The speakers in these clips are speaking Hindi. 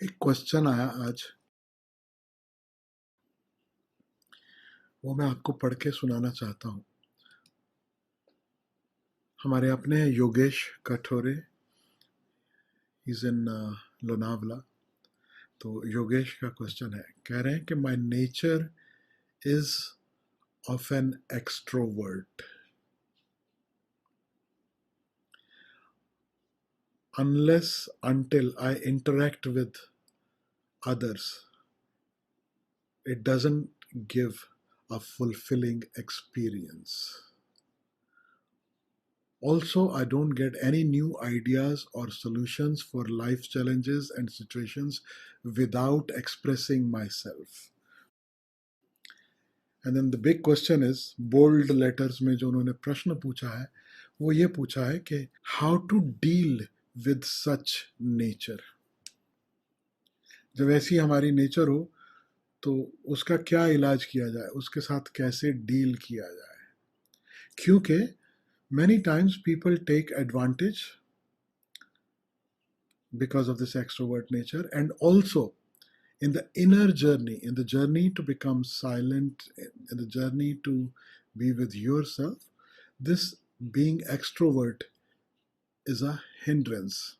एक क्वेश्चन आया आज, वो मैं आपको पढ़ के सुनाना चाहता हूँ। हमारे अपने हैं योगेश कठोरे, इज इन लोनावला। तो योगेश का क्वेश्चन है, कह रहे हैं कि my nature is of an extrovert. Unless until I interact with others, it doesn't give a fulfilling experience. Also, I don't get any new ideas or solutions for life challenges and situations without expressing myself. And then the big question is, bold letters में जो उन्होंने प्रश्न पूछा है, वो ये पूछा है कि how to deal with such nature. जब ऐसी हमारी नेचर हो तो उसका क्या इलाज किया जाए, उसके साथ कैसे डील किया जाए, क्योंकि many times people take advantage because of this extrovert nature, and also in the inner journey, in the journey to become silent, in the journey to be with yourself, this being extrovert is a hindrance.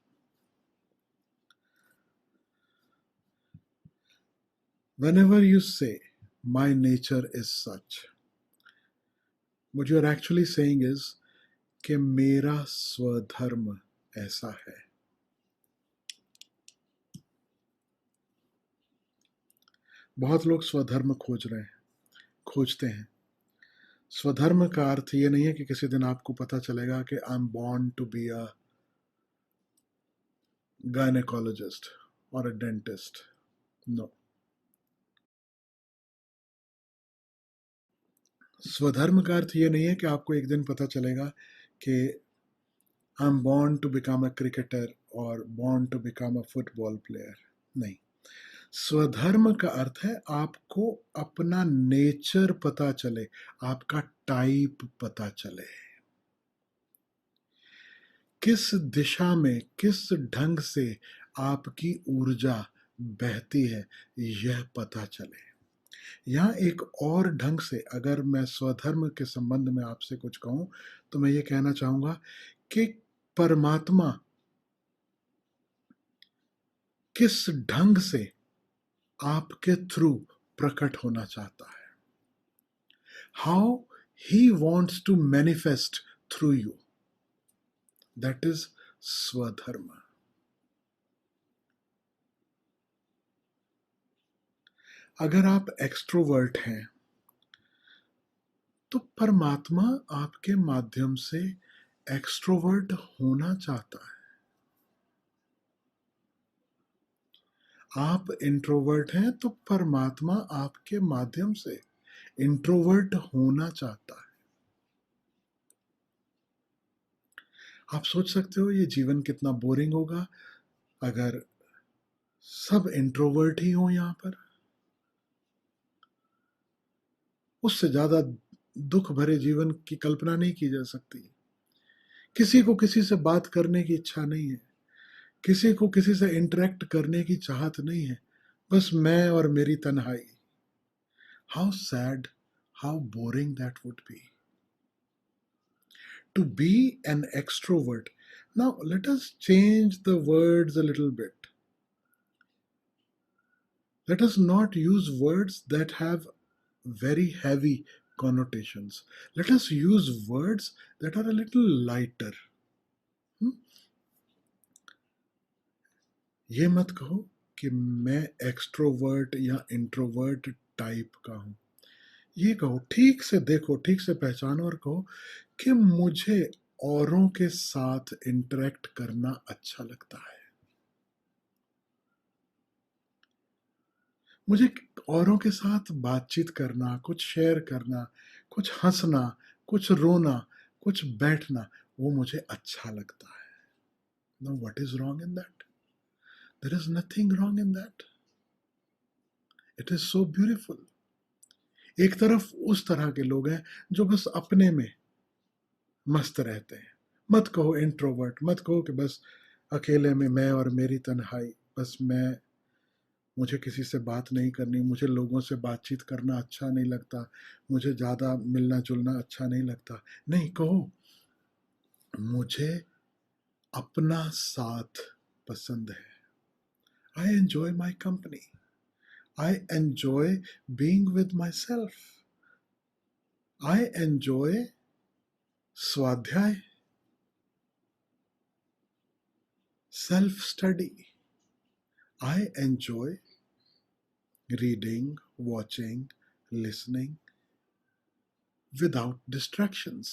Whenever you say, my nature is such, what you are actually saying is कि मेरा स्वधर्म ऐसा है. बहुत लोग स्वधर्म खोजते हैं. स्वधर्म का अर्थ ये नहीं है कि किसी दिन आपको पता चलेगा कि I am born to be a gynaecologist और अ डेंटिस्ट. नो. स्वधर्म का अर्थ ये नहीं है कि आपको एक दिन पता चलेगा कि I am born to become a cricketer और born to become a football player. नहीं. स्वधर्म का अर्थ है आपको अपना नेचर पता चले, आपका टाइप पता चले, किस दिशा में, किस ढंग से आपकी ऊर्जा बहती है, यह पता चले. यहाँ एक और ढंग से अगर मैं स्वधर्म के संबंध में आपसे कुछ कहूं तो मैं ये कहना चाहूंगा कि परमात्मा किस ढंग से आपके थ्रू प्रकट होना चाहता है. How he wants to manifest through you, that is swadharma. अगर आप एक्सट्रोवर्ट हैं तो परमात्मा आपके माध्यम से एक्सट्रोवर्ट होना चाहता है. आप इंट्रोवर्ट हैं तो परमात्मा आपके माध्यम से इंट्रोवर्ट होना चाहता है. आप सोच सकते हो ये जीवन कितना बोरिंग होगा अगर सब इंट्रोवर्ट ही हो यहां पर. उससे ज्यादा दुख भरे जीवन की कल्पना नहीं की जा सकती. किसी को किसी से बात करने की इच्छा नहीं है, किसी को किसी से इंटरेक्ट करने की चाहत नहीं है, बस मैं और मेरी तन्हाई. How sad, how boring that would be. To be an extrovert. Now, let us change the words a little bit. Let us not use words that have very heavy connotations. Let us use words that are a little lighter. ये मत कहो कि मैं एक्सट्रोवर्ट या इंट्रोवर्ट टाइप का हूं. ये कहो, ठीक से देखो, ठीक से पहचानो और कहो कि मुझे औरों के साथ इंटरेक्ट करना अच्छा लगता है. मुझे औरों के साथ बातचीत करना, कुछ शेयर करना, कुछ हंसना, कुछ रोना, कुछ बैठना, वो मुझे अच्छा लगता है. Now what is wrong in that? There is nothing wrong in that. It is so beautiful. एक तरफ उस तरह के लोग हैं जो बस अपने में मस्त रहते हैं. मत कहो इंट्रोवर्ट, मत कहो कि बस अकेले में मैं और मेरी तन्हाई, बस मैं मुझे किसी से बात नहीं करनी, मुझे लोगों से बातचीत करना अच्छा नहीं लगता, मुझे ज़्यादा मिलना जुलना अच्छा नहीं लगता। नहीं, कहो मुझे अपना साथ पसंद है। I enjoy my company, I enjoy being with my self, I enjoy स्वाध्याय, self study, I enjoy reading, watching, listening without distractions.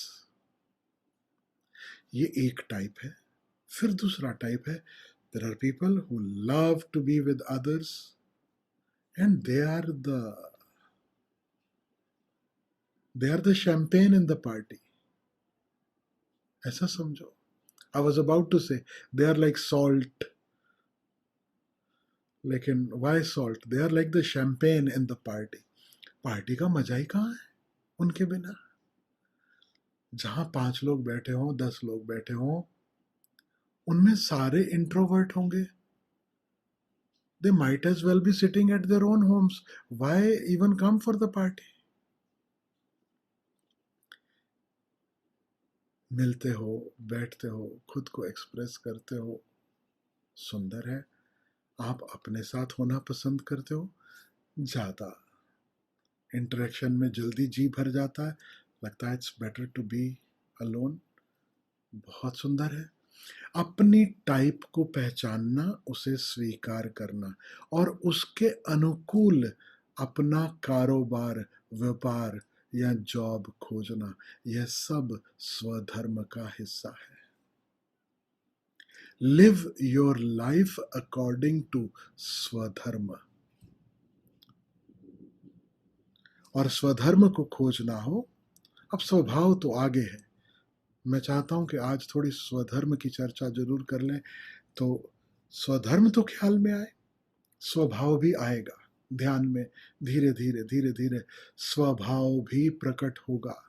ये एक टाइप है। फिर दूसरा टाइप है, there are people who love to be with others and they are the champagne in the party. ऐसा समझो। I was about to say they are like salt, लेकिन why salt? They are like the champagne in the party. Party का मजा ही कहाँ है उनके बिना। जहां 5 लोग बैठे हों, 10 लोग बैठे हों, उनमें सारे इंट्रोवर्ट होंगे। They might as well be sitting at their own homes. Why even come for the party? मिलते हो, बैठते हो, खुद को एक्सप्रेस करते हो, सुंदर है। आप अपने साथ होना पसंद करते हो, ज़्यादा इंटरेक्शन में जल्दी जी भर जाता है, लगता है it's better to be alone, बहुत सुंदर है। अपनी टाइप को पहचानना, उसे स्वीकार करना और उसके अनुकूल अपना कारोबार, व्यापार या जॉब खोजना, यह सब स्वधर्म का हिस्सा है। Live your life according to swadharma. और स्वधर्म को खोजना हो, अब स्वभाव तो आगे है, मैं चाहता हूं कि आज थोड़ी स्वधर्म की चर्चा जरूर कर लें, तो स्वधर्म तो ख्याल में आए, स्वभाव भी आएगा ध्यान में। धीरे धीरे धीरे धीरे स्वभाव भी प्रकट होगा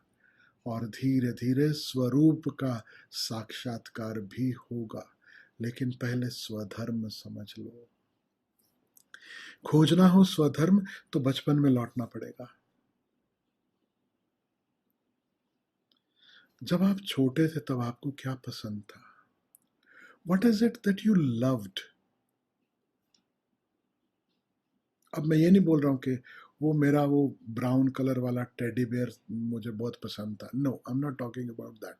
और धीरे धीरे स्वरूप का साक्षात्कार भी होगा। लेकिन पहले स्वधर्म समझ लो। खोजना हो स्वधर्म तो बचपन में लौटना पड़ेगा। जब आप छोटे थे तब आपको क्या पसंद था? What is it that you loved? अब मैं ये नहीं बोल रहा हूँ कि वो मेरा वो ब्राउन कलर वाला टेडी बेयर मुझे बहुत पसंद था। No, I am not talking about that.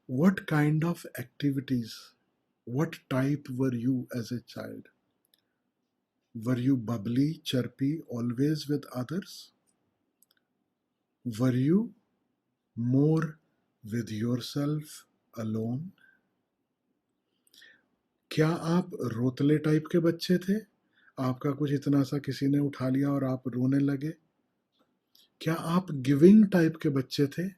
What kind of activities, what type were you as a child? Were you bubbly, chirpy, always with others? Were you more with yourself alone? क्या आप रोतले टाइप के बच्चे थे? आपका कुछ इतना सा किसी ने उठा लिया और आप रोने लगे? क्या आप गिविंग टाइप के बच्चे थे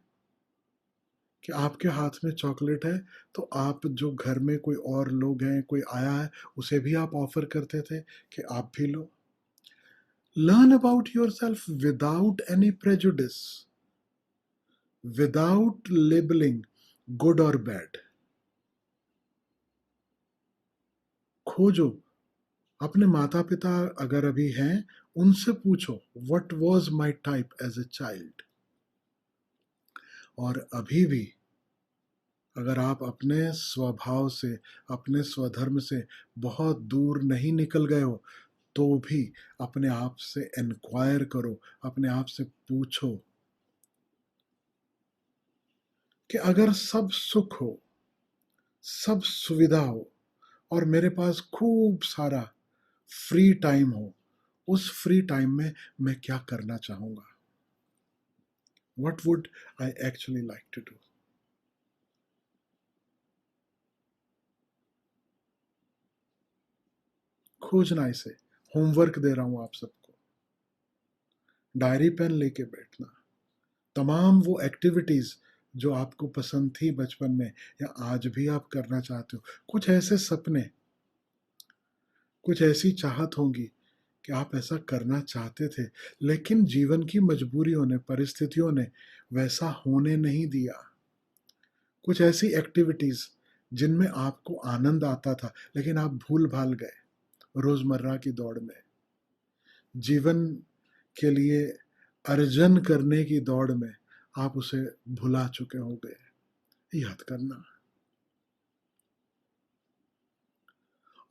कि आपके हाथ में चॉकलेट है तो आप, जो घर में कोई और लोग हैं, कोई आया है, उसे भी आप ऑफर करते थे कि आप भी लो? Learn about your self without any prejudice, without labelling good और बैड। खोजो, अपने माता पिता अगर अभी हैं, उनसे पूछो what was my type as a child. और अभी भी अगर आप अपने स्वभाव से, अपने स्वधर्म से बहुत दूर नहीं निकल गए हो, तो भी अपने आप से इंक्वायर करो, अपने आप से पूछो कि अगर सब सुख हो, सब सुविधा हो और मेरे पास खूब सारा फ्री टाइम हो, उस फ्री टाइम में मैं क्या करना चाहूंगा? What would I actually like to do? खोजना इसे। होमवर्क दे रहा हूं आप सबको। डायरी पेन लेके बैठना, तमाम वो एक्टिविटीज जो आपको पसंद थी बचपन में या आज भी आप करना चाहते हो, कुछ ऐसे सपने, कुछ ऐसी चाहत होंगी कि आप ऐसा करना चाहते थे, लेकिन जीवन की मजबूरियों ने, परिस्थितियों ने वैसा होने नहीं दिया। कुछ ऐसी एक्टिविटीज जिनमें आपको आनंद आता था, लेकिन आप भूल भाल गए रोजमर्रा की दौड़ में। जीवन के लिए अर्जन करने की दौड़ में आप उसे भुला चुके होंगे। याद करना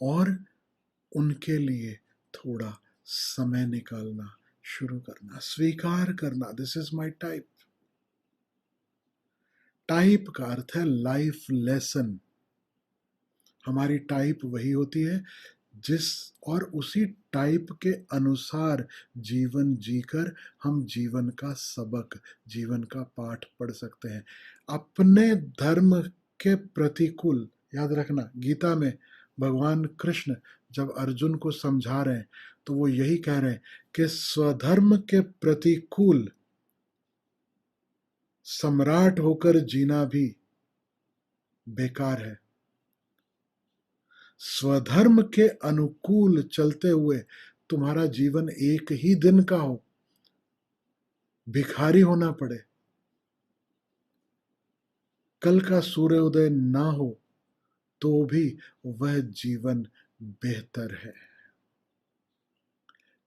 और उनके लिए थोड़ा समय निकालना शुरू करना, स्वीकार करना, this is my type. Type का अर्थ है लाइफ लेसन। हमारी टाइप वही होती है जिस और उसी टाइप के अनुसार जीवन जीकर हम जीवन का सबक, जीवन का पाठ पढ़ सकते हैं। अपने धर्म के प्रतिकूल, याद रखना गीता में भगवान कृष्ण जब अर्जुन को समझा रहे हैं तो वो यही कह रहे हैं कि स्वधर्म के प्रतिकूल सम्राट होकर जीना भी बेकार है। स्वधर्म के अनुकूल चलते हुए तुम्हारा जीवन एक ही दिन का हो, भिखारी होना पड़े, कल का सूर्योदय ना हो, तो भी वह जीवन बेहतर है।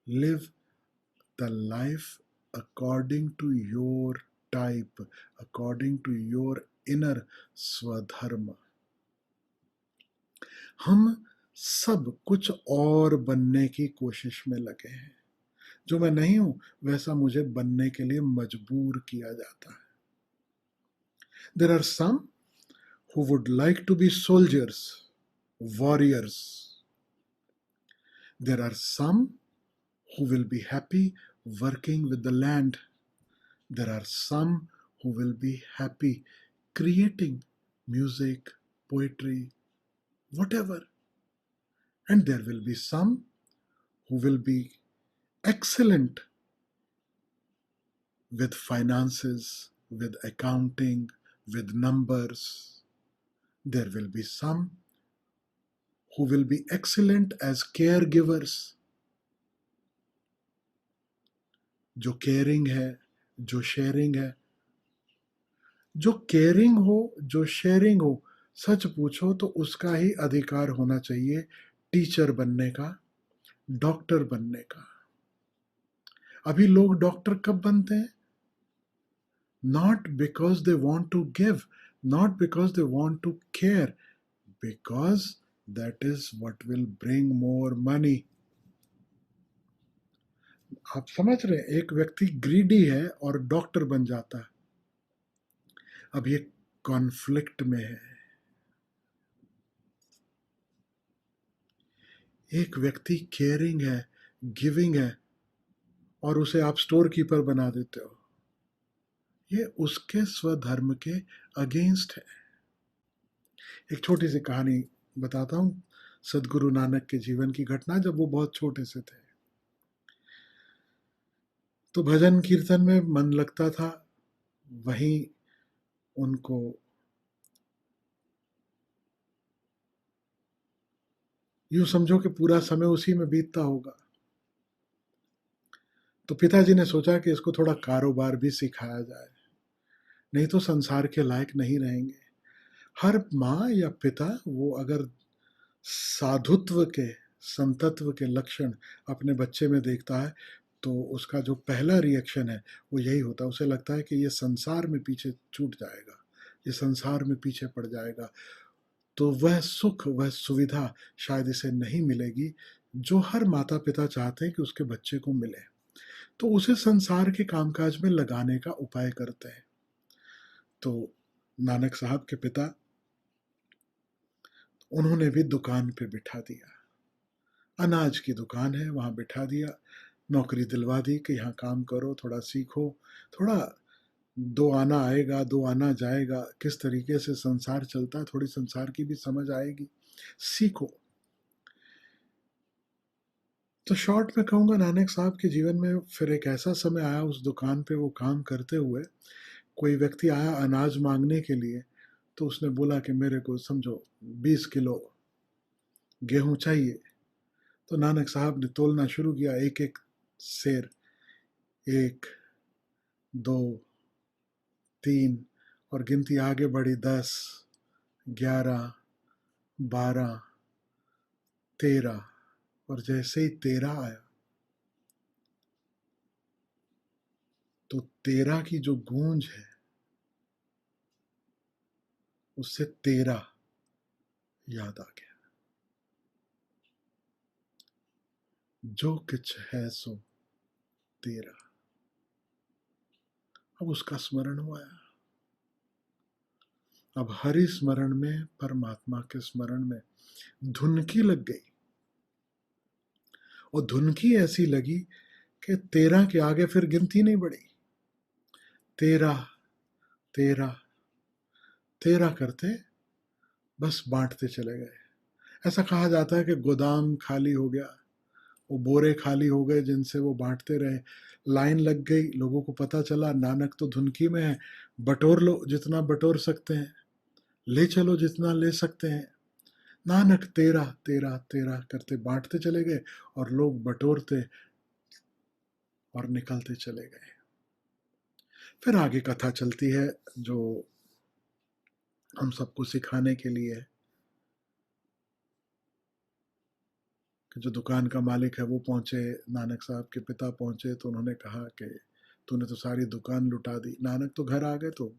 Live the life according to your type, according to your inner स्वधर्म। हम सब कुछ और बनने की कोशिश में लगे हैं। जो मैं नहीं हूं वैसा मुझे बनने के लिए मजबूर किया जाता है। There are some who would like to be soldiers, warriors. There are some who will be happy working with the land. There are some who will be happy creating music, poetry, whatever. And there will be some who will be excellent with finances, with accounting, with numbers. There will be some who will be excellent as caregivers. जो केयरिंग है, जो शेयरिंग है, जो केयरिंग हो, जो शेयरिंग हो, सच पूछो तो उसका ही अधिकार होना चाहिए टीचर बनने का, डॉक्टर बनने का। अभी लोग डॉक्टर कब बनते हैं? Not because they want to give, not because they want to care, because that is what will bring more money. आप समझ रहे हैं, एक व्यक्ति ग्रीडी है और डॉक्टर बन जाता है। अब ये कॉन्फ्लिक्ट में है। एक व्यक्ति केयरिंग है, गिविंग है, और उसे आप स्टोर कीपर बना देते हो। ये उसके स्वधर्म के अगेंस्ट है। एक छोटी सी कहानी बताता हूँ, सदगुरु नानक के जीवन की घटना। जब वो बहुत छोटे से थे तो भजन कीर्तन में मन लगता था। वहीं उनको यूं समझो कि पूरा समय उसी में बीतता होगा। तो पिताजी ने सोचा कि इसको थोड़ा कारोबार भी सिखाया जाए, नहीं तो संसार के लायक नहीं रहेंगे। हर माँ या पिता वो अगर साधुत्व के, संतत्व के लक्षण अपने बच्चे में देखता है तो उसका जो पहला रिएक्शन है वो यही होता है। उसे लगता है कि ये संसार में पीछे छूट जाएगा, ये संसार में पीछे पड़ जाएगा, तो वह सुख, वह सुविधा शायद इसे नहीं मिलेगी जो हर माता पिता चाहते हैं कि उसके बच्चे को मिले। तो उसे संसार के कामकाज में लगाने का उपाय करते हैं। तो नानक साहब के पिता, उन्होंने भी दुकान पे बिठा दिया। अनाज की दुकान है, वहाँ बिठा दिया, नौकरी दिलवा दी कि यहाँ काम करो, थोड़ा सीखो, थोड़ा दो आना आएगा, दो आना जाएगा, किस तरीके से संसार चलता है, थोड़ी संसार की भी समझ आएगी, सीखो। तो शॉर्ट में कहूँगा, नानक साहब के जीवन में फिर एक ऐसा समय आया, उस दुकान पे वो काम करते हुए कोई व्यक्ति आया अनाज मांगने के लिए। तो उसने बोला कि मेरे को समझो 20 किलो गेहूं चाहिए। तो नानक साहब ने तोलना शुरू किया, एक एक सेर, 1, 2, 3, और गिनती आगे बढ़ी, 10, 11, 12, 13, और जैसे ही 13 आया तो तेरा की जो गूंज है उससे तेरा याद आ गया। जो किछ है सो तेरा। अब उसका स्मरण हुआ। अब हरि स्मरण में, परमात्मा के स्मरण में धुनकी लग गई, और धुनकी ऐसी लगी कि तेरह के आगे फिर गिनती नहीं बढ़ी। तेरा तेरा तेरा करते बस बांटते चले गए। ऐसा कहा जाता है कि गोदाम खाली हो गया, वो बोरे खाली हो गए जिनसे वो बांटते रहे। लाइन लग गई, लोगों को पता चला नानक तो धुनकी में है, बटोर लो जितना बटोर सकते हैं, ले चलो जितना ले सकते हैं। नानक तेरा तेरा तेरा करते बांटते चले गए, और लोग बटोरते और निकलते चले गए। फिर आगे कथा चलती है जो हम सबको सिखाने के लिए है कि जो दुकान का मालिक है वो पहुंचे, नानक साहब के पिता पहुंचे, तो उन्होंने कहा कि तूने तो सारी दुकान लुटा दी। नानक तो घर आ गए, तो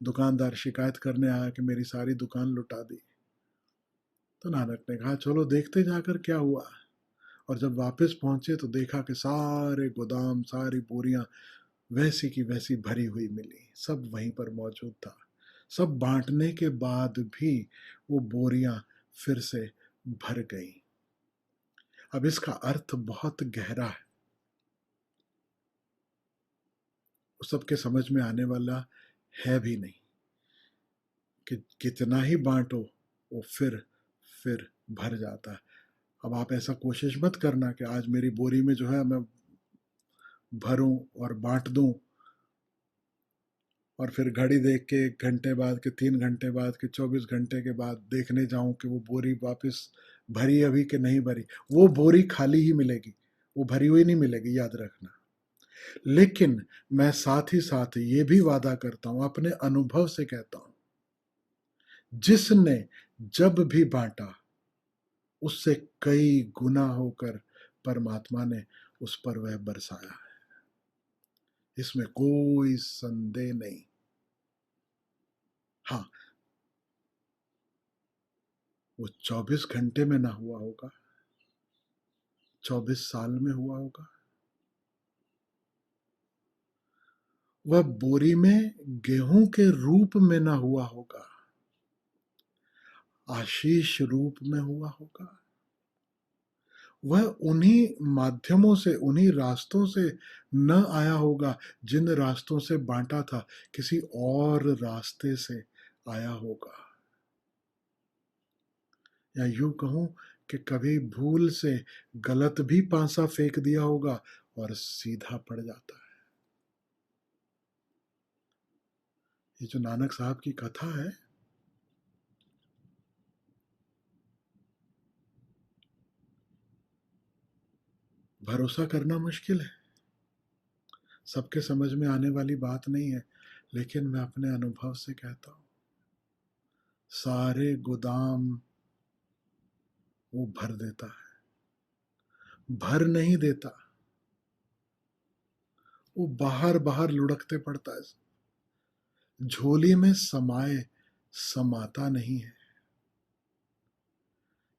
दुकानदार शिकायत करने आया कि मेरी सारी दुकान लुटा दी। तो नानक ने कहा चलो देखते जाकर क्या हुआ। और जब वापस पहुंचे तो देखा कि सारे गोदाम, सारी बोरियां वैसी की वैसी भरी हुई मिली, सब वहीं पर मौजूद था। सब बांटने के बाद भी वो बोरियां फिर से भर गई। अब इसका अर्थ बहुत गहरा है, सबके समझ में आने वाला है भी नहीं कि कितना ही बांटो वो फिर भर जाता है। अब आप ऐसा कोशिश मत करना कि आज मेरी बोरी में जो है मैं भरूं और बांट दूं, और फिर घड़ी देख के 1 घंटे बाद के 3 घंटे बाद के 24 घंटे के बाद देखने जाऊं कि वो बोरी वापस भरी अभी कि नहीं भरी। वो बोरी खाली ही मिलेगी, वो भरी हुई नहीं मिलेगी, याद रखना। लेकिन मैं साथ ही साथ ये भी वादा करता हूं, अपने अनुभव से कहता हूं, जिसने जब भी बांटा उससे कई गुना होकर परमात्मा ने उस पर वह बरसाया है, इसमें कोई संदेह नहीं। हाँ, वो 24 घंटे में ना हुआ होगा, 24 साल में हुआ होगा। वह बोरी में गेहूं के रूप में ना हुआ होगा, आशीष रूप में हुआ होगा। वह उन्हीं माध्यमों से, उन्हीं रास्तों से न आया होगा जिन रास्तों से बांटा था, किसी और रास्ते से आया होगा। या यूं कहूं कि कभी भूल से गलत भी पांसा फेंक दिया होगा और सीधा पड़ जाता है। ये जो नानक साहब की कथा है, भरोसा करना मुश्किल है, सबके समझ में आने वाली बात नहीं है, लेकिन मैं अपने अनुभव से कहता हूं, सारे गोदाम वो भर देता है। भर नहीं देता, वो बाहर बाहर लुढ़कते पड़ता है, झोली में समाए समाता नहीं है।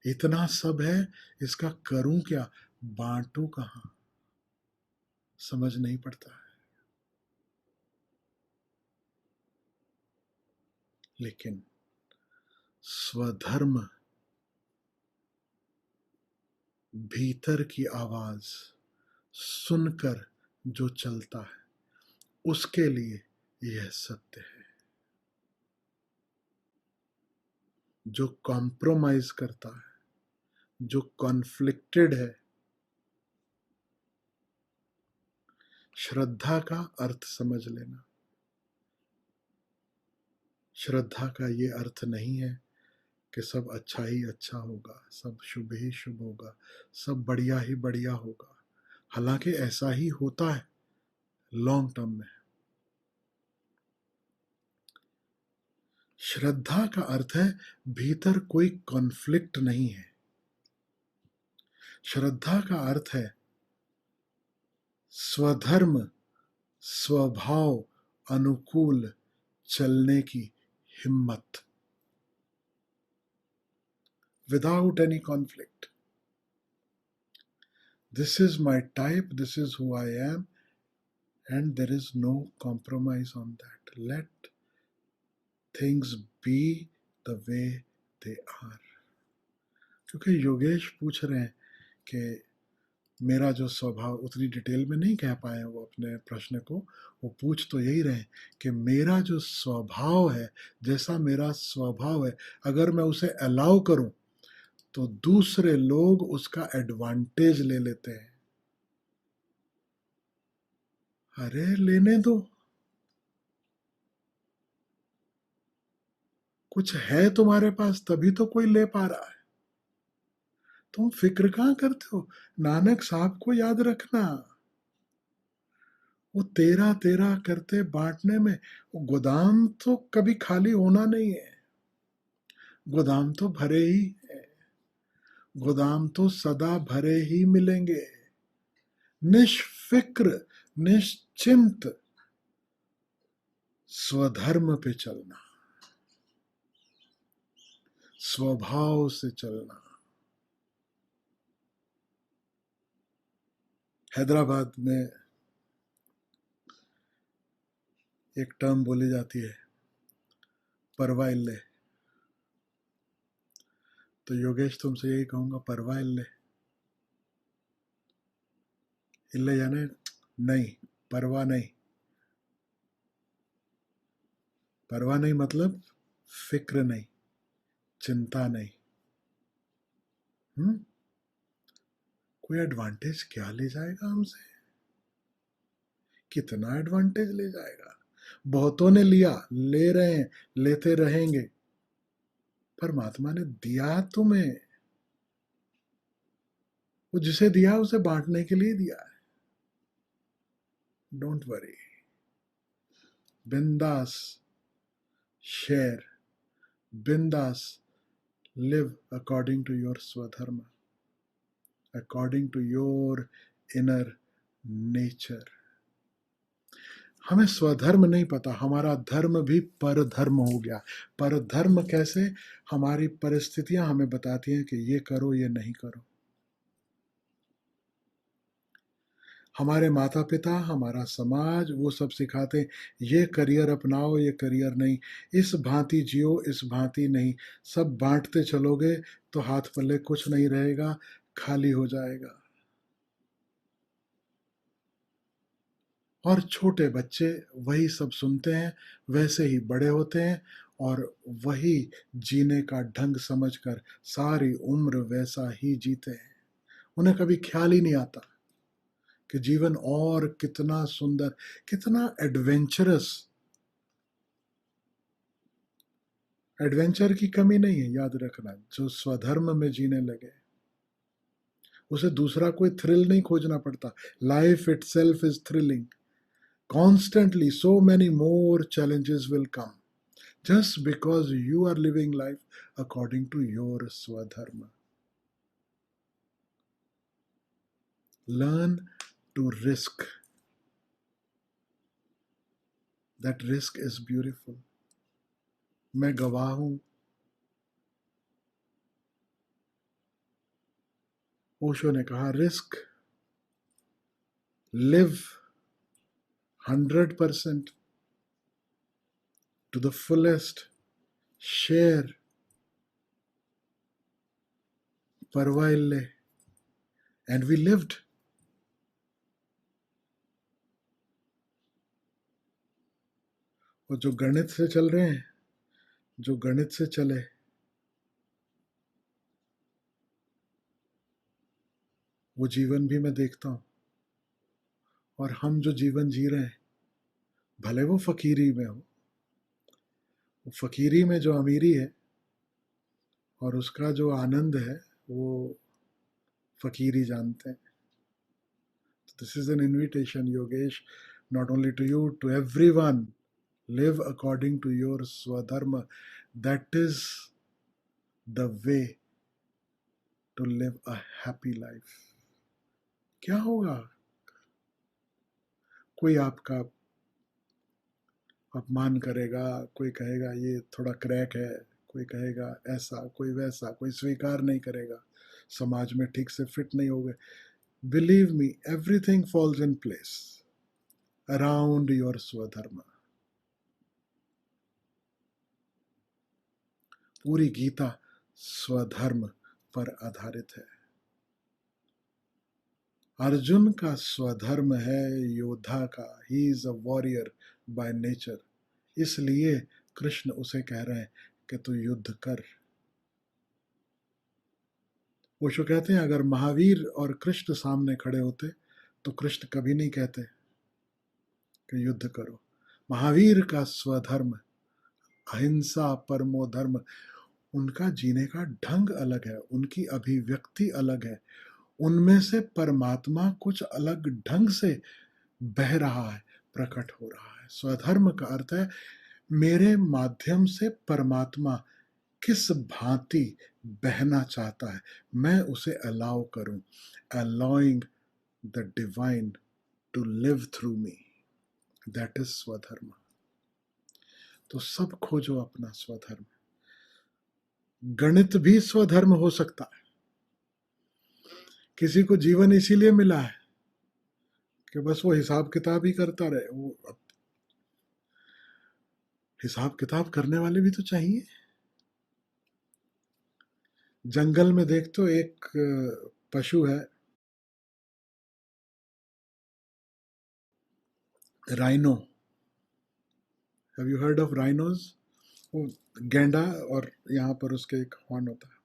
इतना सब है, इसका करूं क्या, बांटू कहां, समझ नहीं पड़ता है। लेकिन स्वधर्म, भीतर की आवाज सुनकर जो चलता है, उसके लिए यह सत्य है। जो कॉम्प्रोमाइज करता है, जो कॉन्फ्लिक्टेड है, श्रद्धा का अर्थ समझ लेना। श्रद्धा का ये अर्थ नहीं है कि सब अच्छा ही अच्छा होगा, सब शुभ ही शुभ होगा, सब बढ़िया ही बढ़िया होगा। हालांकि ऐसा ही होता है लॉन्ग टर्म में। श्रद्धा का अर्थ है भीतर कोई कॉन्फ्लिक्ट नहीं है। श्रद्धा का अर्थ है स्वधर्म स्वभाव अनुकूल चलने की हिम्मत, without any conflict. This is my type, this is who I am, and there is no compromise on that. Let things be the way they are. क्योंकि योगेश पूछ रहे हैं कि मेरा जो स्वभाव, उतनी डिटेल में नहीं कह पाए वो अपने प्रश्न को, वो पूछ तो यही रहे कि मेरा जो स्वभाव है, जैसा मेरा स्वभाव है, अगर मैं उसे अलाउ करूं तो दूसरे लोग उसका एडवांटेज ले लेते हैं. अरे लेने दो, कुछ है तुम्हारे पास तभी तो कोई ले पा रहा है. तुम फिक्र कहाँ करते हो. नानक साहब को याद रखना, वो तेरा तेरा करते बांटने में, वो गोदाम तो कभी खाली होना नहीं है. गोदाम तो भरे ही है, गोदाम तो सदा भरे ही मिलेंगे. निष्फिक्र, निश्चिंत स्वधर्म पे चलना, स्वभाव से चलना. हैदराबाद में एक टर्म बोली जाती है, परवा इल्ले. तो योगेश तुमसे यही कहूंगा, परवा इल्ले. इल्ले यानी नहीं, परवाह नहीं. परवाह नहीं मतलब फिक्र नहीं, चिंता नहीं. कोई एडवांटेज क्या ले जाएगा हमसे, कितना एडवांटेज ले जाएगा. बहुतों ने लिया, ले रहे हैं, लेते रहेंगे. परमात्मा ने दिया तुम्हें, वो जिसे दिया उसे बांटने के लिए दिया है. डोंट वरी, बिंदास शेयर, बिंदास live according to your swadharma, according to your inner nature. हमें स्वधर्म नहीं पता, हमारा धर्म भी परधर्म हो गया. परधर्म कैसे, हमारी परिस्थितियां हमें बताती हैं कि ये करो ये नहीं करो. हमारे माता पिता, हमारा समाज, वो सब सिखाते हैं ये करियर अपनाओ, ये करियर नहीं, इस भांति जियो, इस भांति नहीं. सब बांटते चलोगे तो हाथ पल्ले कुछ नहीं रहेगा, खाली हो जाएगा. और छोटे बच्चे वही सब सुनते हैं, वैसे ही बड़े होते हैं, और वही जीने का ढंग समझकर सारी उम्र वैसा ही जीते हैं. उन्हें कभी ख्याल ही नहीं आता कि जीवन और कितना सुंदर, कितना एडवेंचरस. एडवेंचर की कमी नहीं है, याद रखना. जो स्वधर्म में जीने लगे उसे दूसरा कोई थ्रिल नहीं खोजना पड़ता. Life itself is thrilling. Constantly, so many more challenges will come just because you are living life according to your swadharma. Learn to risk. That risk is beautiful. मैं गवाह हूं, ओशो ने कहा, risk, live 100% to the fullest, share, परवाह इल्ले, and we lived. और जो गणित से चल रहे हैं, जो गणित से चले, वो जीवन भी मैं देखता हूं. और हम जो जीवन जी रहे हैं, भले वो फकीरी में हो, वो फकीरी में जो अमीरी है और उसका जो आनंद है, वो फकीरी जानते हैं. This is an invitation, Yogesh, not only to you, to everyone. Live according to your swadharma. That is the way to live a happy life. क्या होगा, कोई आपका अपमान करेगा, कोई कहेगा ये थोड़ा क्रैक है, कोई कहेगा ऐसा, कोई वैसा, कोई स्वीकार नहीं करेगा, समाज में ठीक से फिट नहीं होगे. Believe me, everything falls in place around your स्वधर्म. पूरी गीता स्वधर्म पर आधारित है. अर्जुन का स्वधर्म है योद्धा का. He is a warrior by nature. इसलिए कृष्ण उसे कह रहे हैं कि तू युद्ध कर. वो जो कहते हैं अगर महावीर और कृष्ण सामने खड़े होते तो कृष्ण कभी नहीं कहते कि युद्ध करो. महावीर का स्वधर्म अहिंसा परमो धर्म. उनका जीने का ढंग अलग है, उनकी अभिव्यक्ति अलग है, उनमें से परमात्मा कुछ अलग ढंग से बह रहा है, प्रकट हो रहा है. स्वधर्म का अर्थ है मेरे माध्यम से परमात्मा किस भांति बहना चाहता है, मैं उसे अलाउ करूं. Allowing the divine to live through me, that is स्वधर्म. तो सब खोजो अपना स्वधर्म. गणित भी स्वधर्म हो सकता है. किसी को जीवन इसीलिए मिला है कि बस वो हिसाब किताब ही करता रहे. वो हिसाब किताब करने वाले भी तो चाहिए. जंगल में देखते हो एक पशु है, rhino. Have you heard of rhinos? वो गेंडा और यहाँ पर उसके एक हॉर्न होता है.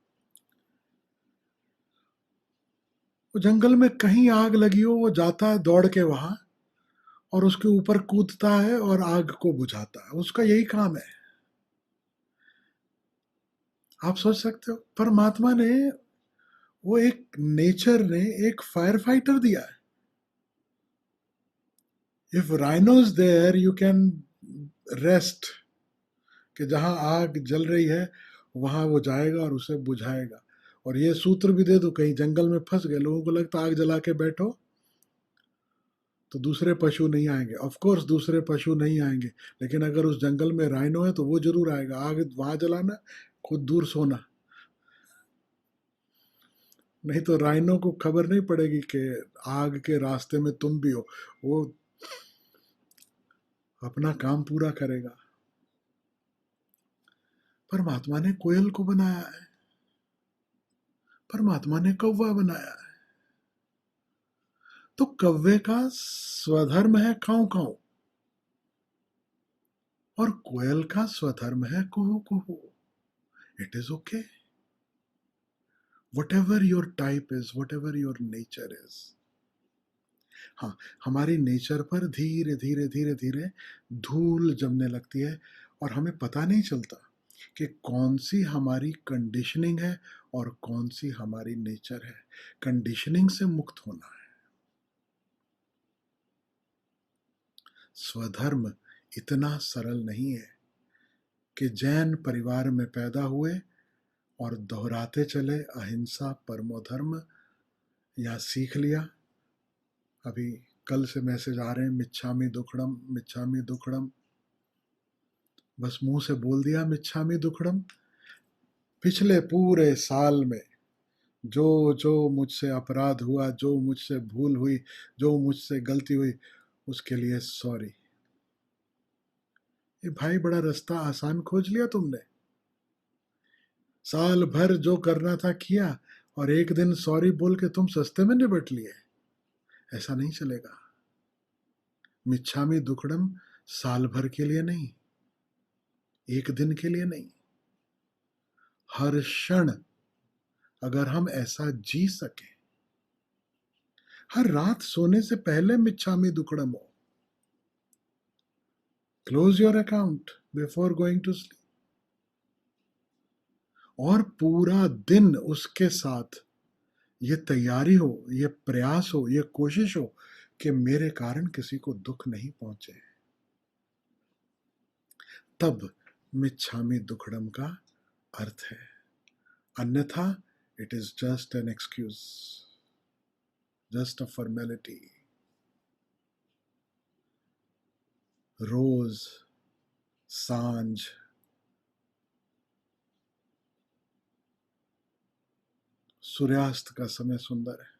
वो जंगल में कहीं आग लगी हो, वो जाता है दौड़ के वहां और उसके ऊपर कूदता है और आग को बुझाता है. उसका यही काम है. आप सोच सकते हो परमात्मा ने, वो एक नेचर ने एक फायर फाइटर दिया है. If rhinos there you can rest, कि जहां आग जल रही है वहां वो जाएगा और उसे बुझाएगा. और ये सूत्र भी दे दो, कहीं जंगल में फंस गए, लोगों को लगता आग जला के बैठो तो दूसरे पशु नहीं आएंगे. ऑफ कोर्स दूसरे पशु नहीं आएंगे, लेकिन अगर उस जंगल में राइनो है तो वो जरूर आएगा. आग वहां जलाना, खुद दूर सोना. नहीं तो राइनो को खबर नहीं पड़ेगी कि आग के रास्ते में तुम भी हो. वो अपना काम पूरा करेगा. परमात्मा ने कोयल को बनाया है, परमात्मा ने कौवा बनाया है. तो कौवे का स्वधर्म है काऊ काऊ और कोयल का स्वधर्म है कुहू कुहू. It is okay. Whatever your type is, whatever your nature is. हाँ, हमारी नेचर पर धीरे धीरे धीरे धीरे धूल जमने लगती है और हमें पता नहीं चलता कि कौन सी हमारी कंडीशनिंग है और कौन सी हमारी नेचर है. कंडीशनिंग से मुक्त होना है. स्वधर्म इतना सरल नहीं है कि जैन परिवार में पैदा हुए और दोहराते चले अहिंसा परमो धर्म, या सीख लिया. अभी कल से मैसेज आ रहे हैं मिच्छामी दुक्कड़म मिच्छामी दुक्कड़म. बस मुंह से बोल दिया मिच्छामी दुक्कड़म. पिछले पूरे साल में जो जो मुझसे अपराध हुआ, जो मुझसे भूल हुई, जो मुझसे गलती हुई, उसके लिए सॉरी. ये भाई बड़ा रास्ता आसान खोज लिया तुमने. साल भर जो करना था किया और एक दिन सॉरी बोल के तुम सस्ते में निपट लिए. ऐसा नहीं चलेगा. मिच्छामी दुक्कड़म साल भर के लिए नहीं, एक दिन के लिए नहीं, हर क्षण. अगर हम ऐसा जी सके, हर रात सोने से पहले मिच्छामी दुक्कड़म हो. Close your account before going to sleep. और पूरा दिन उसके साथ ये तैयारी हो, ये प्रयास हो, ये कोशिश हो कि मेरे कारण किसी को दुख नहीं पहुंचे. तब मिच्छामी दुक्कड़म का अर्थ है. अन्यथा it is just an excuse, just a formality. रोज, सांझ, सूर्यास्त का समय सुंदर है।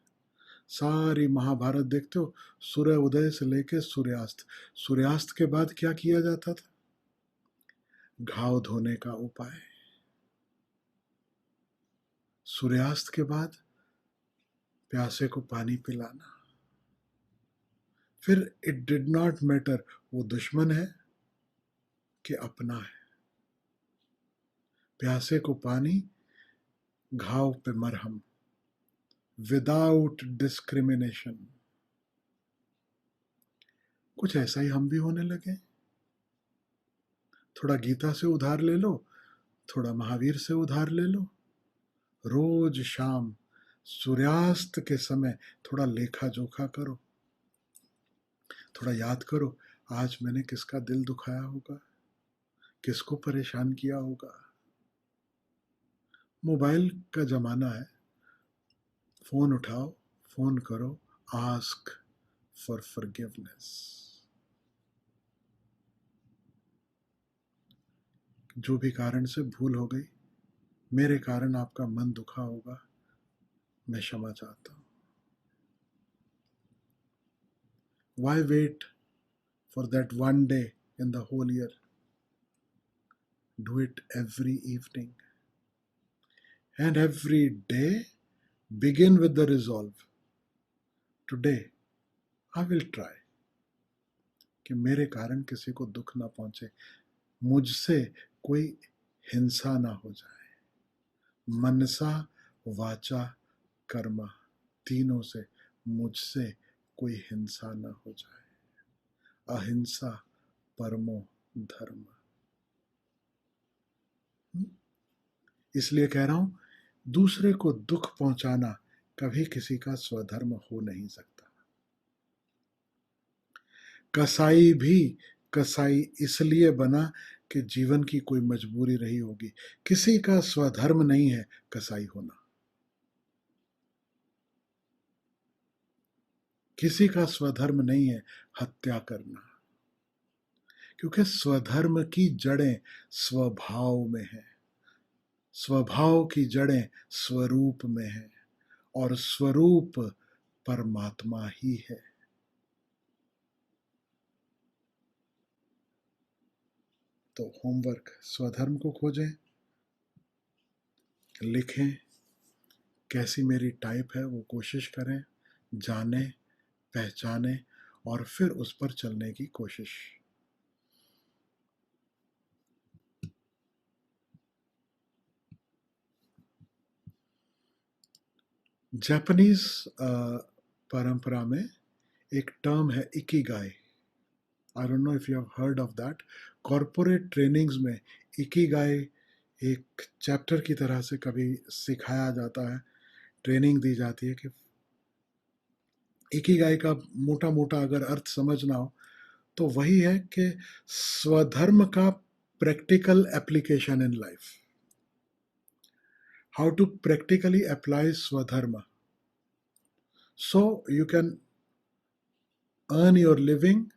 सारी महाभारत देखते हो, सूर्य उदय से लेके सूर्यास्त, सूर्यास्त के बाद क्या किया जाता था? घाव धोने का उपाय। सूर्यास्त के बाद प्यासे को पानी पिलाना। फिर इट डिड नॉट मैटर वो दुश्मन है कि अपना है, प्यासे को पानी, घाव पे मरहम, विदाउट डिस्क्रिमिनेशन। कुछ ऐसा ही हम भी होने लगे। थोड़ा गीता से उधार ले लो, थोड़ा महावीर से उधार ले लो। रोज शाम सूर्यास्त के समय थोड़ा लेखा जोखा करो, थोड़ा याद करो आज मैंने किसका दिल दुखाया होगा, किसको परेशान किया होगा। मोबाइल का जमाना है, फोन उठाओ, फोन करो, आस्क फॉर फॉरगिवनेस। जो भी कारण से भूल हो गई, मेरे कारण आपका मन दुखा होगा, मैं क्षमा चाहता हूं। Why wait for that one day in the whole year? Do it every evening. And every day, begin with the resolve. Today, I will try कि मेरे कारण किसी को दुख ना पहुंचे, मुझसे कोई हिंसा ना हो जाए। मनसा, वाचा, कर्मा, तीनों से मुझसे कोई हिंसा ना हो जाए। अहिंसा परमो धर्म। इसलिए कह रहा हूं, दूसरे को दुख पहुंचाना कभी किसी का स्वधर्म हो नहीं सकता। कसाई भी कसाई इसलिए बना कि जीवन की कोई मजबूरी रही होगी। किसी का स्वधर्म नहीं है कसाई होना, किसी का स्वधर्म नहीं है हत्या करना, क्योंकि स्वधर्म की जड़ें स्वभाव में है, स्वभाव की जड़ें स्वरूप में है, और स्वरूप परमात्मा ही है। तो होमवर्क, स्वधर्म को खोजें, लिखें, कैसी मेरी टाइप है वो कोशिश करें, जाने, पहचाने, और फिर उस पर चलने की कोशिश। जापानीज परंपरा में एक टर्म है Ikigai. I don't know if you have heard of that. Corporate trainings में इकिगाई एक चैप्टर की तरह से कभी सिखाया जाता है, ट्रेनिंग दी जाती है कि इकिगाई का मोटा मोटा अगर अर्थ समझना हो तो वही है कि स्वधर्म का practical application in life, how to practically apply स्वधर्म so you can earn your living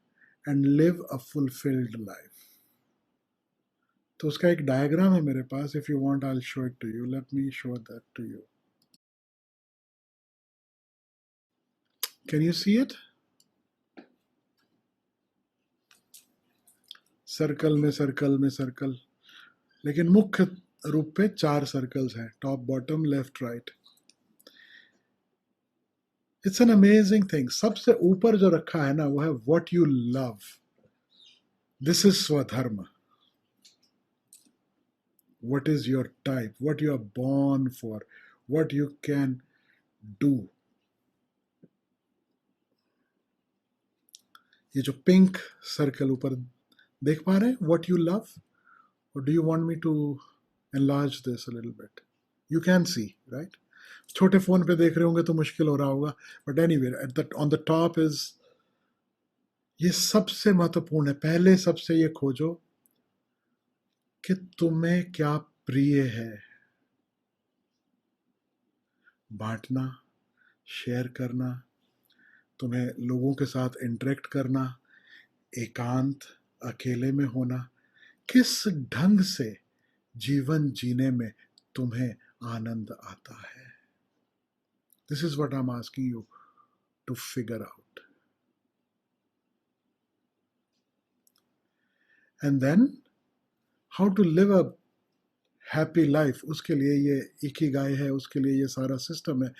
and live a fulfilled life. तो उसका एक डायग्राम है मेरे पास, if you want I will show it to you, let me show that to you. Can you see it? Circle में सर्कल में सर्कल, लेकिन मुख्य रूप पे 4 सर्कल्स हैं, top bottom left right. It's an amazing thing. सबसे ऊपर जो रखा है ना वो है what you love, this is स्वधर्म। What is your type, what you are born for, what you can do। ये जो पिंक सर्कल ऊपर देख पा रहे हैं, व्हाट यू लव, और do you want me to enlarge this a little bit? You can see, right? छोटे फोन पे देख रहे होंगे तो मुश्किल हो रहा होगा, but anyway at the on the top is, ये सबसे महत्वपूर्ण है। पहले सबसे ये खोजो कि तुम्हें क्या प्रिय है, बांटना, शेयर करना, तुम्हें लोगों के साथ इंटरेक्ट करना, एकांत, अकेले में होना, किस ढंग से जीवन जीने में तुम्हें आनंद आता है? This is what I am asking you to figure out. And then how to live a happy life, उसके लिए ये इकिगाई है, उसके लिए ये सारा सिस्टम है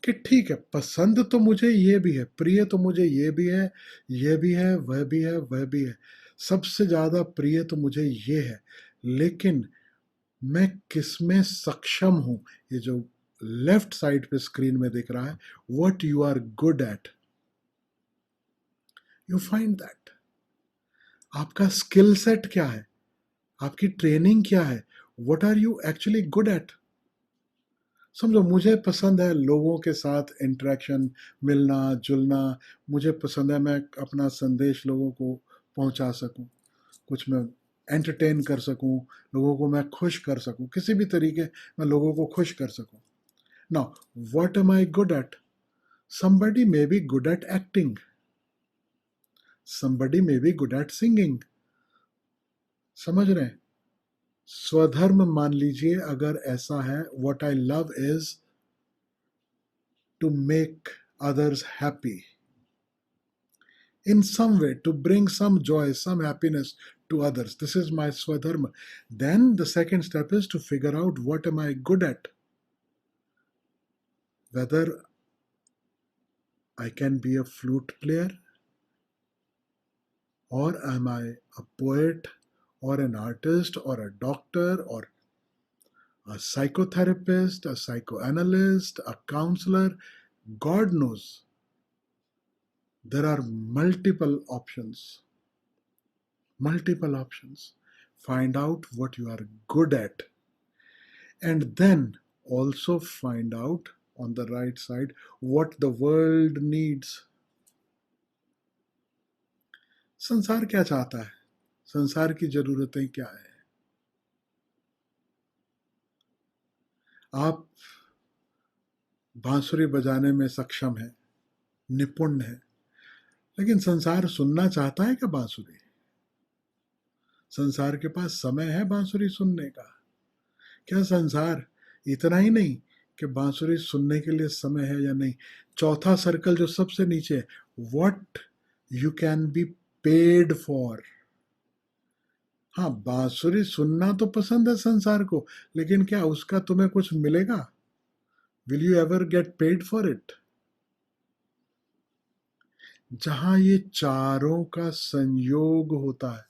कि ठीक है, पसंद तो मुझे ये भी है, प्रिय तो मुझे ये भी है, ये भी है, वह भी है, वह भी है, सबसे ज़्यादा प्रिय तो मुझे ये है, लेकिन मैं किसमें सक्षम हूँ? ये जो लेफ्ट साइड पे स्क्रीन में दिख रहा है, what you are good at, you find that. आपका स्किल सेट क्या है? आपकी ट्रेनिंग क्या है? What are you actually good at? समझो, मुझे पसंद है लोगों के साथ इंटरेक्शन, मिलना जुलना. मुझे पसंद है मैं अपना संदेश लोगों को पहुंचा सकूं, कुछ मैं एंटरटेन कर सकूं, लोगों को मैं खुश कर सकूं, किसी भी तरीके मैं लोगों को खुश कर सकूं. Now what am I good at? somebody may be good at acting, somebody may be good at singing. समझ रहे हैं? स्वधर्म मान लीजिए अगर ऐसा है, what I love is to make others happy in some way, to bring some joy, some happiness to others. This is my swadharma. Then the second step is to figure out what am I good at. Whether I can be a flute player, or am I a poet, or an artist, or a doctor, or a psychotherapist, a psychoanalyst, a counselor. God knows. There are multiple options. Multiple options. Find out what you are good at. And then also find out on the right side what the world needs. संसार क्या चाहता है? संसार की जरूरतें क्या है? आप बांसुरी बजाने में सक्षम है, निपुण है, लेकिन संसार सुनना चाहता है क्या बांसुरी? संसार के पास समय है बांसुरी सुनने का? क्या संसार इतना ही नहीं कि बांसुरी सुनने के लिए समय है या नहीं, चौथा सर्कल जो सबसे नीचे है, what you can be paid for. हाँ, बांसुरी सुनना तो पसंद है संसार को, लेकिन क्या उसका तुम्हें कुछ मिलेगा? Will you ever get paid for it? जहां ये चारों का संयोग होता है,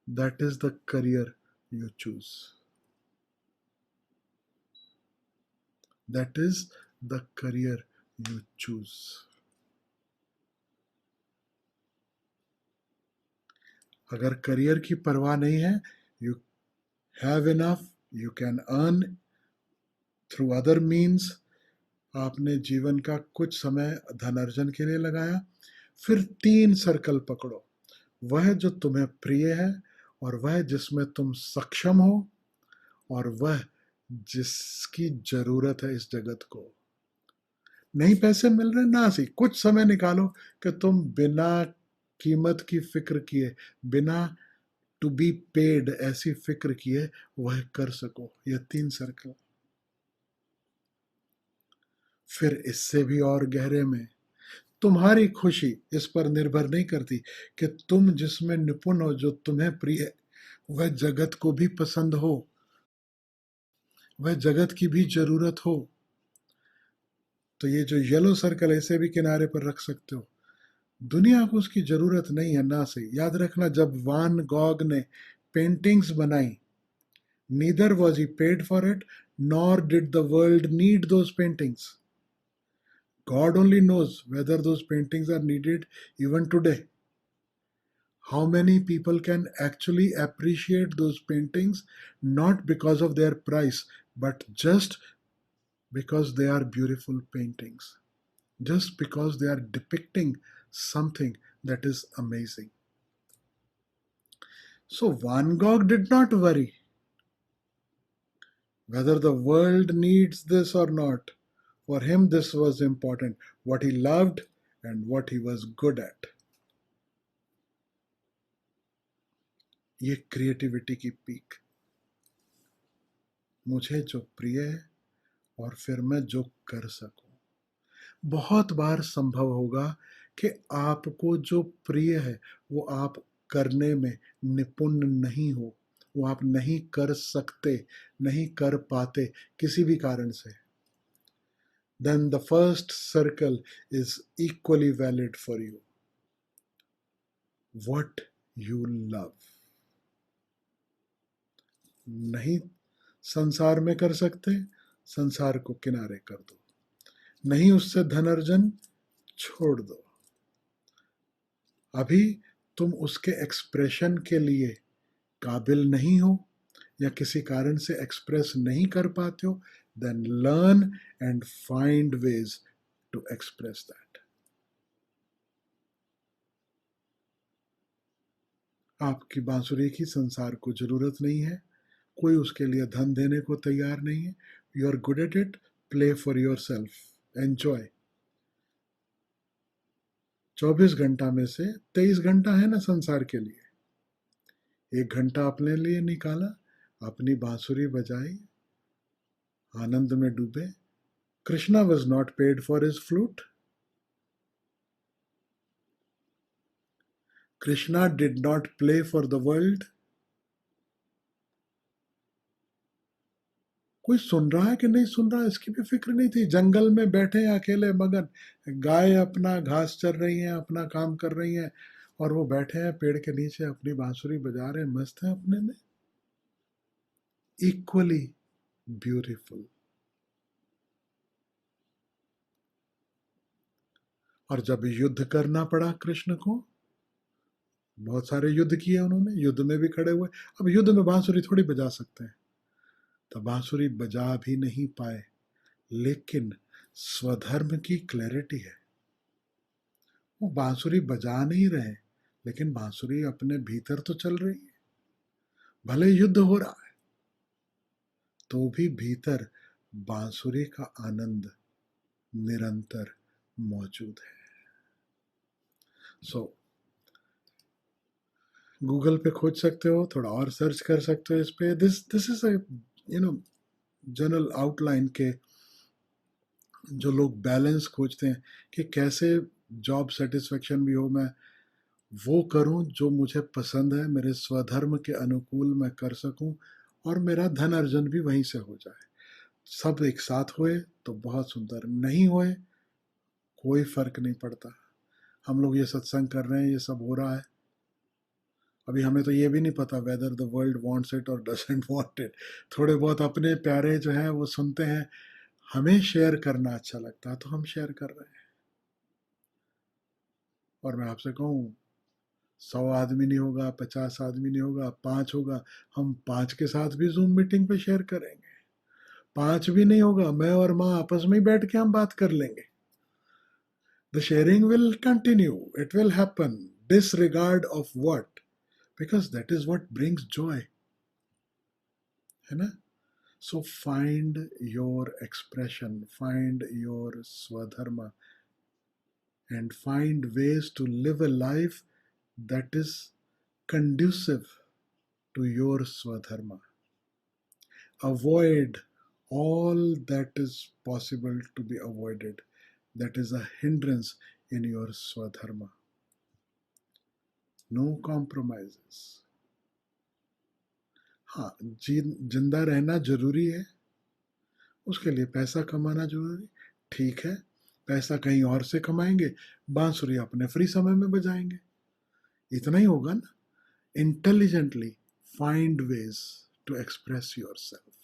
that is the career you choose. That is the career you choose. अगर करियर की परवाह नहीं है, you have enough, you can earn through other means. आपने जीवन का कुछ समय धन अर्जन के लिए लगाया, फिर 3 सर्कल पकड़ो. वह जो तुम्हें प्रिय है, और वह जिसमें तुम सक्षम हो, और वह जिसकी जरूरत है इस जगत को. नहीं पैसे मिल रहे ना सी, कुछ समय निकालो कि तुम बिना कीमत की फिक्र किए, बिना टू बी पेड ऐसी फिक्र किए वह कर सको. यह 3 सर्कल. फिर इससे भी और गहरे में, तुम्हारी खुशी इस पर निर्भर नहीं करती कि तुम जिसमें निपुण हो, जो तुम्हें प्रिय, वह जगत को भी पसंद हो, वह जगत की भी जरूरत हो. तो ये जो येलो सर्कल ऐसे भी किनारे पर रख सकते हो. दुनिया को उसकी जरूरत नहीं है ना से. याद रखना, जब वान गॉग ने पेंटिंग्स बनाई, neither was he paid for it, nor did the world need those paintings. God only knows whether those paintings are needed even today. How many people can actually appreciate those paintings not because of their price, but just because they are beautiful paintings, just because they are depicting something that is amazing. So Van Gogh did not worry whether the world needs this or not. For him, this was important, what he loved and what he was good at. ये क्रिएटिविटी की पीक। मुझे जो प्रिय है और फिर मैं जो कर सकूं। बहुत बार संभव होगा कि आपको जो प्रिय है वो आप करने में निपुण नहीं हो, वो आप नहीं कर सकते, नहीं कर पाते किसी भी कारण से। Then the first circle is equally valid for you. What you love. नहीं संसार में कर सकते, संसार को किनारे कर दो। नहीं उससे धन अर्जन, छोड़ दो। अभी तुम उसके एक्सप्रेशन के लिए काबिल नहीं हो या किसी कारण से एक्सप्रेस नहीं कर पाते हो, then learn and find ways to express that. आपकी बांसुरी की संसार को जरूरत नहीं है, कोई उसके लिए धन देने को तैयार नहीं है। You are good at it, play for yourself, enjoy. 24 घंटा में से 23 घंटा है ना संसार के लिए, 1 घंटा अपने लिए निकाला, अपनी बांसुरी बजाई, आनंद में डूबे। Krishna was not paid for his flute. Krishna did not play for the world. कोई सुन रहा है कि नहीं सुन रहा है इसकी भी फिक्र नहीं थी। जंगल में बैठे हैं अकेले मगन, गाय अपना घास चर रही हैं, अपना काम कर रही हैं, और वो बैठे हैं पेड़ के नीचे अपनी बांसुरी बजा रहे हैं, मस्त है अपने में। Equally beautiful. और जब युद्ध करना पड़ा कृष्ण को, बहुत सारे युद्ध किए उन्होंने, युद्ध में भी खड़े हुए। अब युद्ध में बांसुरी थोड़ी बजा सकते हैं, तो बांसुरी बजा भी नहीं पाए। लेकिन स्वधर्म की क्लैरिटी है, वो बांसुरी बजा नहीं रहे, लेकिन बांसुरी अपने भीतर तो चल रही है। भले युद्ध हो रहा है तो भी भीतर बांसुरी का आनंद निरंतर मौजूद है। सो गूगल पे खोज सकते हो, थोड़ा और सर्च कर सकते हो इस पे। दिस इज जनरल आउटलाइन के जो लोग बैलेंस खोजते हैं कि कैसे जॉब सेटिस्फेक्शन भी हो, मैं वो करूं जो मुझे पसंद है, मेरे स्वधर्म के अनुकूल मैं कर सकूं, और मेरा धन अर्जन भी वहीं से हो जाए। सब एक साथ हुए तो बहुत सुंदर, नहीं हुए कोई फर्क नहीं पड़ता। हम लोग ये सत्संग कर रहे हैं, ये सब हो रहा है, अभी हमें तो ये भी नहीं पता whether the world wants it और डजंट वांट इट। थोड़े बहुत अपने प्यारे जो हैं वो सुनते हैं, हमें शेयर करना अच्छा लगता है तो हम शेयर कर रहे हैं। और मैं आपसे कहूँ, 100 आदमी नहीं होगा, 50 आदमी नहीं होगा, 5 होगा, हम 5 के साथ भी जूम मीटिंग पे शेयर करेंगे। 5 भी नहीं होगा, मैं और माँ आपस में ही बैठ के हम बात कर लेंगे। The sharing will continue, it will happen, disregard of what, because that is what brings joy, है ना। So find your expression, find your स्वधर्मा, and find ways to live a life that is conducive to your Swadharma. Avoid all that is possible to be avoided, that is a hindrance in your Swadharma. No compromises. हाँ, जिंदा रहना जरूरी है, उसके लिए पैसा कमाना जरूरी, ठीक है। पैसा कहीं और से कमाएंगे, बांसुरी अपने फ्री समय में बजाएंगे, इतना ही होगा ना। Intelligently find ways to express yourself.